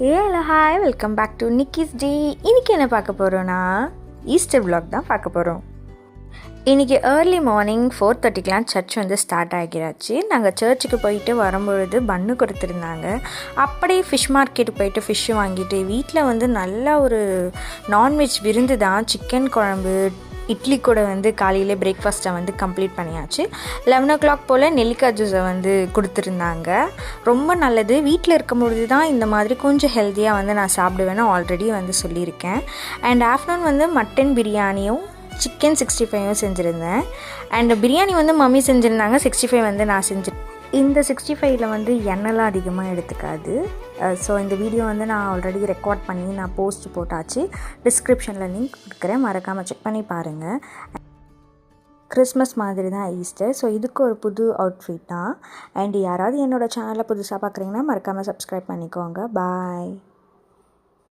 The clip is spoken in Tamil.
Hello hi, welcome back to Nikki's day. இன்றைக்கி என்ன பார்க்க போகிறோன்னா ஈஸ்டர் vlog தான் பார்க்க போகிறோம். இன்றைக்கி ஏர்லி மார்னிங் 4:30க்கெலாம் சர்ச் ஸ்டார்ட் ஆகிராச்சு. நாங்கள் சர்ச்சுக்கு போயிட்டு வரும்பொழுது பன்னு கொடுத்துருந்தாங்க. அப்படியே ஃபிஷ் மார்க்கெட்டு போயிட்டு ஃபிஷ்ஷு வாங்கிட்டு வீட்டில் நல்ல ஒரு நான்வெஜ் விருந்து தான். சிக்கன் குழம்பு, இட்லி கூட காலையிலே பிரேக்ஃபாஸ்ட்டை கம்ப்ளீட் பண்ணியாச்சு. 11 o'clock போல் நெல்லிக்காய் ஜூஸை கொடுத்துருந்தாங்க. ரொம்ப நல்லது. வீட்டில் இருக்கும்பொழுது தான் இந்த மாதிரி கொஞ்சம் ஹெல்த்தியாக நான் சாப்பிடுவேன்னு ஆல்ரெடி சொல்லியிருக்கேன். அண்ட் ஆஃப்டர்நூன் மட்டன் பிரியாணியும் சிக்கன் 65ம் செஞ்சுருந்தேன். அண்ட் பிரியாணி மம்மி செஞ்சுருந்தாங்க. 65 நான் செஞ்சேன். இந்த 65ல் எண்ணெய்லாம் அதிகமாக எடுத்துக்காது. ஸோ இந்த வீடியோ நான் ஆல்ரெடி ரெக்கார்ட் பண்ணி நான் போஸ்ட் போட்டாச்சு. டிஸ்கிரிப்ஷனில் லிங்க் கொடுக்குறேன், மறக்காமல் செக் பண்ணி பாருங்கள். கிறிஸ்மஸ் மாதிரி தான் ஈஸ்டர். ஸோ இதுக்கு ஒரு புது அவுட்ஃபிட் தான். அண்ட் யாராவது என்னோடய சேனலை புதுசாக பார்க்குறீங்கன்னா மறக்காமல் சப்ஸ்கிரைப் பண்ணிக்கோங்க. பாய்.